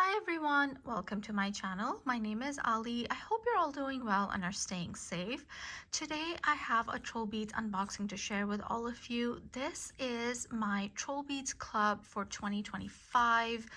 Hi everyone, welcome to my channel. My name is Ali. I hope you're all doing well and are staying safe. Today I have a TrollBeads unboxing to share with all of you. This is my TrollBeads Club for 2025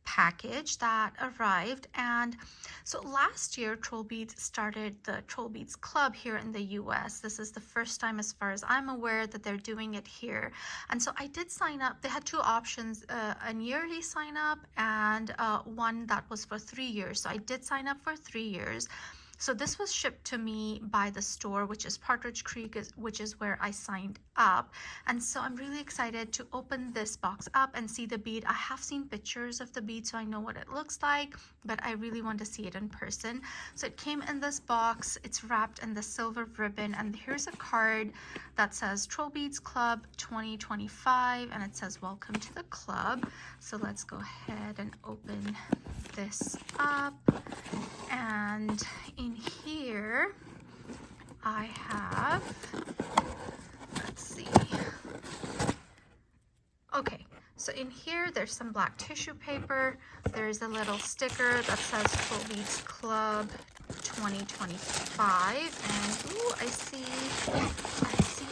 package that arrived. And so last year TrollBeads started the TrollBeads Club here in the US. This is the first time, as far as I'm aware, that they're doing it here. And so I did sign up. They had two options, a yearly sign up and one that was for 3 years. So I did sign up for 3 years. So this was shipped to me by the store, which is Partridge Creek, which is where I signed up. And so I'm really excited to open this box up and see the bead. I have seen pictures of the bead, so I know what it looks like, but I really want to see it in person. So it came in this box. It's wrapped in the silver ribbon, and here's a card that says TrollBeads Club 2025, and it says welcome to the club. So let's go ahead and open this up. And in here I have, let's see, okay, so in here there's some black tissue paper. There's a little sticker that says TrollBeads Club 2025, and ooh, I see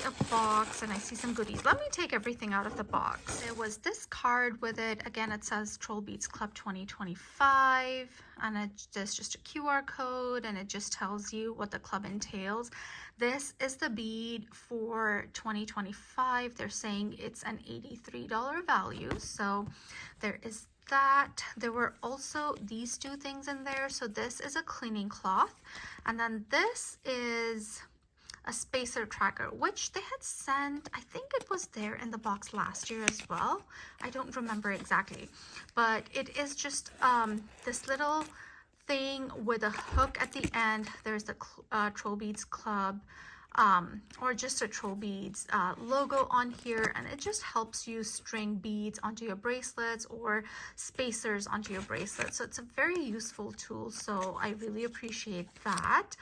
a box and I see some goodies. Let me take everything out of the box. There was this card with it. Again, it says TrollBeads Club 2025, and there's just a QR code, and it just tells you what the club entails. This is the bead for 2025. They're saying it's an $83 value, so there is that. There were also these two things in there. So this is a cleaning cloth, and then this is a spacer tracker, which they had sent. I think it was there in the box last year as well. I don't remember exactly, but it is just this little thing with a hook at the end. There's the TrollBeads Club or just a TrollBeads logo on here, and it just helps you string beads onto your bracelets or spacers onto your bracelets. So it's a very useful tool, so I really appreciate that.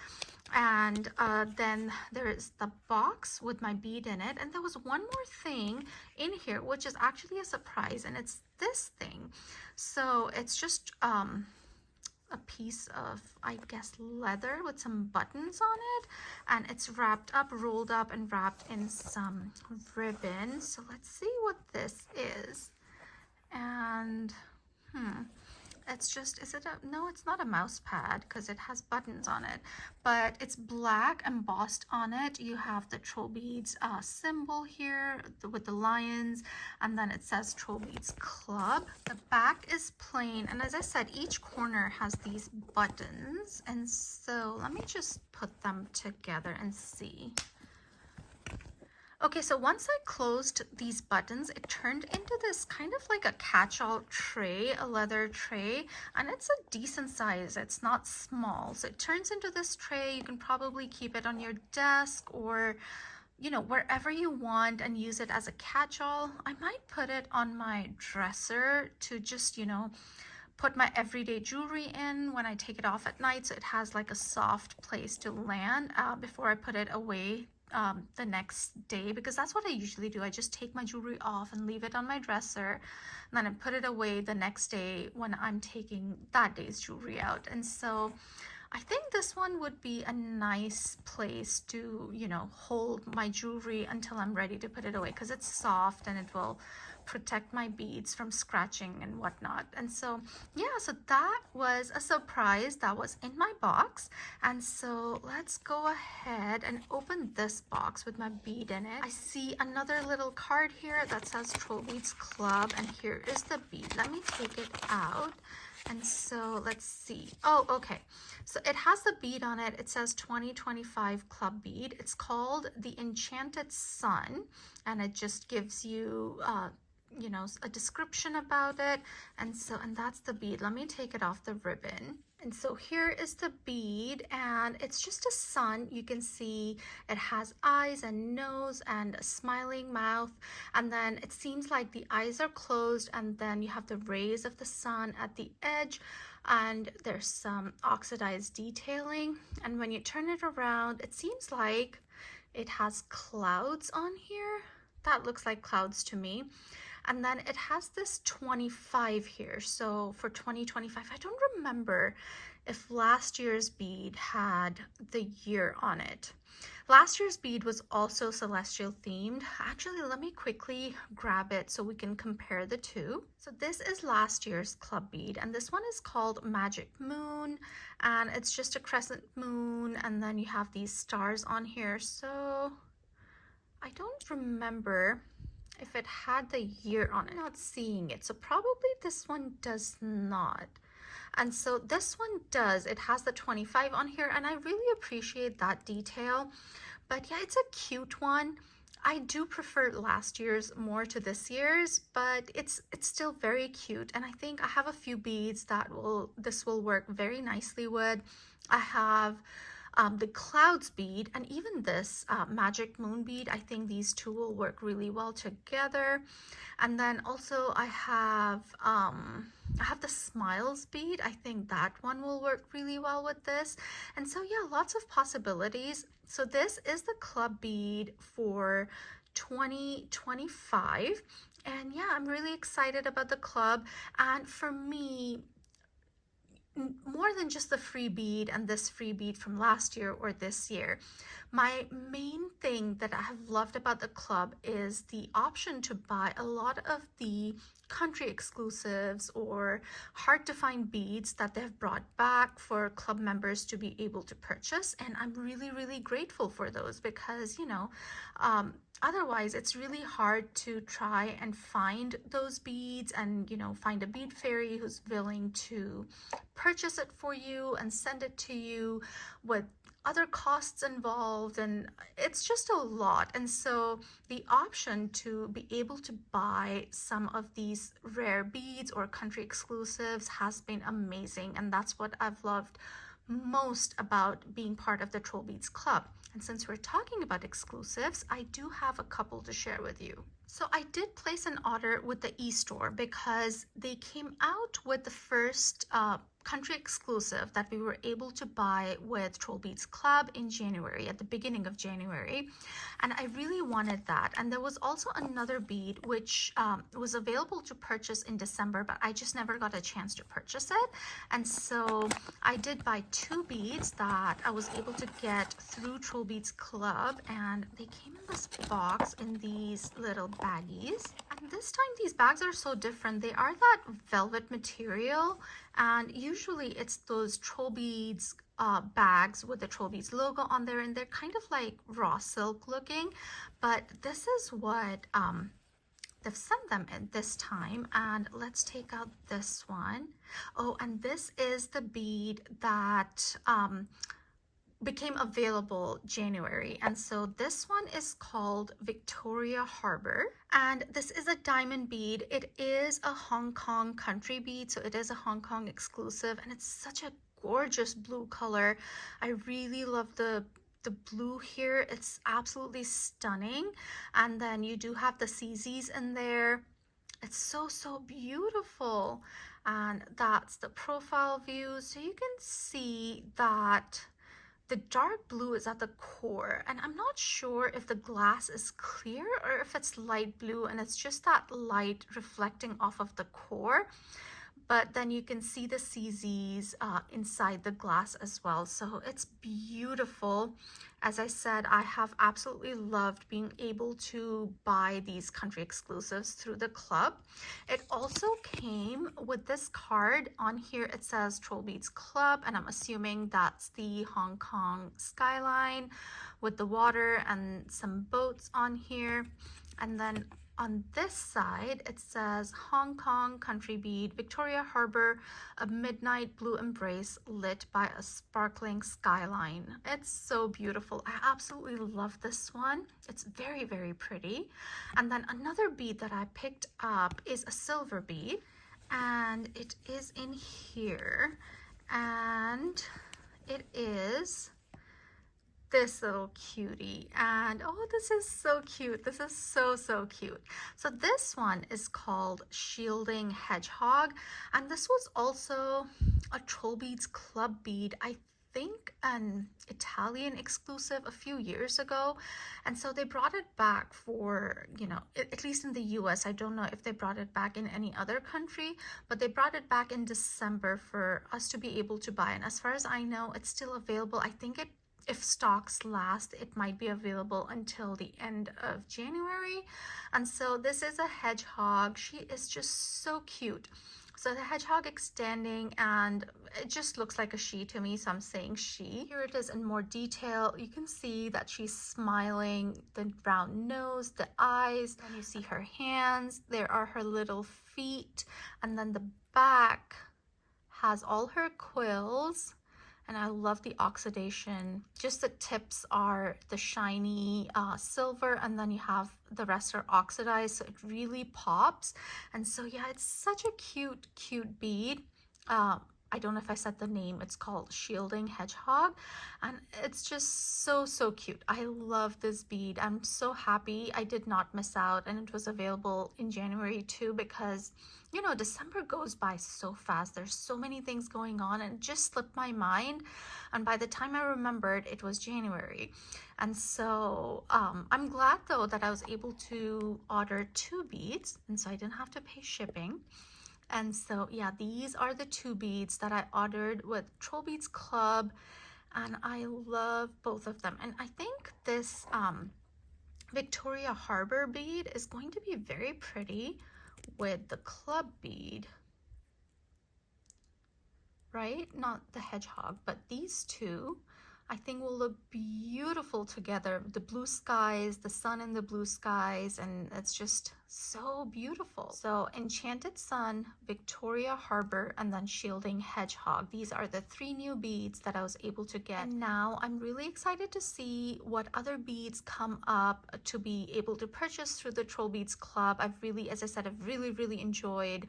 And then there is the box with my bead in it, and there was one more thing in here which is actually a surprise, and it's this thing. So it's just a piece of, I guess, leather with some buttons on it, and it's wrapped up, rolled up, and wrapped in some ribbon. So let's see what this is. And it's just, is it a, no, it's not a mouse pad because it has buttons on it, but it's black embossed on it. You have the TrollBeads symbol here with the lions, and then it says TrollBeads Club. The back is plain, and as I said, each corner has these buttons, and so let me just put them together and see. Okay, so once I closed these buttons, it turned into this kind of like a catch-all tray, a leather tray, and it's a decent size. It's not small. So it turns into this tray. You can probably keep it on your desk or, you know, wherever you want and use it as a catch-all. I might put it on my dresser to just, you know, put my everyday jewelry in when I take it off at night, so it has like a soft place to land before I put it away the next day, because that's what I usually do. I just take my jewelry off and leave it on my dresser, and then I put it away the next day when I'm taking that day's jewelry out. And so I think this one would be a nice place to, you know, hold my jewelry until I'm ready to put it away, because it's soft and it will protect my beads from scratching and whatnot. And so yeah, so that was a surprise that was in my box. And so let's go ahead and open this box with my bead in it. I see another little card here that says TrollBeads Club, and here is the bead. Let me take it out. And so let's see. Oh, okay. So it has the bead on it. It says 2025 Club bead. It's called the Enchanted Sun, and it just gives you you know, a description about it. And that's the bead. Let me take it off the ribbon. And so here is the bead, and it's just a sun. You can see it has eyes and nose and a smiling mouth, and then it seems like the eyes are closed, and then you have the rays of the sun at the edge, and there's some oxidized detailing. And when you turn it around, it seems like it has clouds on here. That looks like clouds to me. And then it has this 25 here. So for 2025, I don't remember if last year's bead had the year on it. Last year's bead was also celestial themed. Actually, let me quickly grab it so we can compare the two. So this is last year's club bead, and this one is called Magic Moon, and it's just a crescent moon, and then you have these stars on here. So I don't remember if it had the year on it. I'm not seeing it, so probably this one does not. And so this one does. It has the 25 on here, and I really appreciate that detail. But yeah, it's a cute one. I do prefer last year's more to this year's, but it's still very cute. And I think I have a few beads that this will work very nicely with. I have the clouds bead, and even this magic moon bead. I think these two will work really well together. And then also I have the smiles bead. I think that one will work really well with this. And so yeah, lots of possibilities. So this is the club bead for 2025. And yeah, I'm really excited about the club. And for me, more than just the free bead and this free bead from last year or this year, my main thing that I have loved about the club is the option to buy a lot of the country exclusives or hard to find beads that they've brought back for club members to be able to purchase. And I'm really, really grateful for those because, you know, otherwise it's really hard to try and find those beads and, you know, find a bead fairy who's willing to purchase it for you and send it to you with other costs involved, and it's just a lot. And so the option to be able to buy some of these rare beads or country exclusives has been amazing, and that's what I've loved most about being part of the TrollBeads Club. And since we're talking about exclusives, I do have a couple to share with you. So I did place an order with the e-store because they came out with the first country exclusive that we were able to buy with TrollBeads Club in January, at the beginning of January, and I really wanted that. And there was also another bead which was available to purchase in December, but I just never got a chance to purchase it. And so I did buy two beads that I was able to get through TrollBeads Club, and they came in this box in these little baggies. And this time these bags are so different. They are that velvet material, and usually it's those TrollBeads bags with the TrollBeads logo on there, and they're kind of like raw silk looking, but this is what they've sent them in this time. And let's take out this one. Oh, and this is the bead that became available January, and so this one is called Victoria Harbor, and this is a diamond bead. It is a Hong Kong country bead, so it is a Hong Kong exclusive, and it's such a gorgeous blue color. I really love the blue here. It's absolutely stunning. And then you do have the CZs in there. It's so beautiful. And that's the profile view, so you can see that the dark blue is at the core, and I'm not sure if the glass is clear or if it's light blue and it's just that light reflecting off of the core. But then you can see the CZs inside the glass as well. So it's beautiful. As I said, I have absolutely loved being able to buy these country exclusives through the club. It also came with this card. On here it says TrollBeads Club, and I'm assuming that's the Hong Kong skyline with the water and some boats on here. And then on this side, it says Hong Kong country bead, Victoria Harbor, a midnight blue embrace lit by a sparkling skyline. It's so beautiful. I absolutely love this one. It's very pretty. And then another bead that I picked up is a silver bead, and it is in here, and it is this little cutie. And oh, this is so cute. This is so cute. So this one is called Shielding Hedgehog, and this was also a TrollBeads Club bead. I think an Italian exclusive a few years ago, and so they brought it back for, you know, at least in the US. I don't know if they brought it back in any other country, but they brought it back in December for us to be able to buy. And as far as I know, it's still available. I think it, if stocks last, it might be available until the end of January. And so this is a hedgehog. She is just so cute. So the hedgehog extending, and it just looks like a she to me, so I'm saying she. Here it is in more detail. You can see that she's smiling, the round nose, the eyes, and you see her hands. There are her little feet, and then the back has all her quills. And I love the oxidation. Just the tips are the shiny silver, and then you have the rest are oxidized, so it really pops. And so yeah, it's such a cute bead. I don't know if I said the name. It's called Shielding Hedgehog, and it's just so cute. I love this bead. I'm so happy I did not miss out, and it was available in January too, because you know, December goes by so fast. There's so many things going on, and it just slipped my mind. And by the time I remembered, it was January. And so I'm glad though that I was able to order 2 beads, and so I didn't have to pay shipping. And so yeah, these are the 2 beads that I ordered with TrollBeads Club, and I love both of them. And I think this Victoria Harbor bead is going to be very pretty with the club bead, right? Not the hedgehog, but these two I think will look beautiful together. The blue skies, the sun in the blue skies, and it's just so beautiful. So Enchanted Sun, Victoria Harbor, and then Shielding Hedgehog. These are the 3 new beads that I was able to get. And now I'm really excited to see what other beads come up to be able to purchase through the TrollBeads Club. I've really, as I said, I've really enjoyed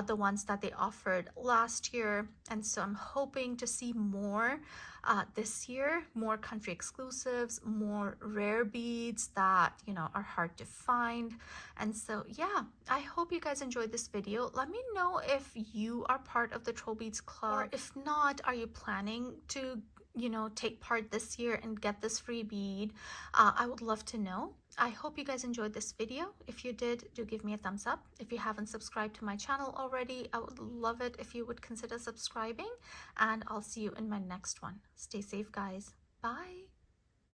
the ones that they offered last year, and so I'm hoping to see more this year, more country exclusives, more rare beads that, you know, are hard to find. And so yeah, I hope you guys enjoyed this video. Let me know if you are part of the TrollBeads Club, or if not, are you planning to, you know, take part this year and get this free bead? I would love to know. I hope you guys enjoyed this video. If you did, do give me a thumbs up. If you haven't subscribed to my channel already, I would love it if you would consider subscribing, and I'll see you in my next one. Stay safe, guys. Bye.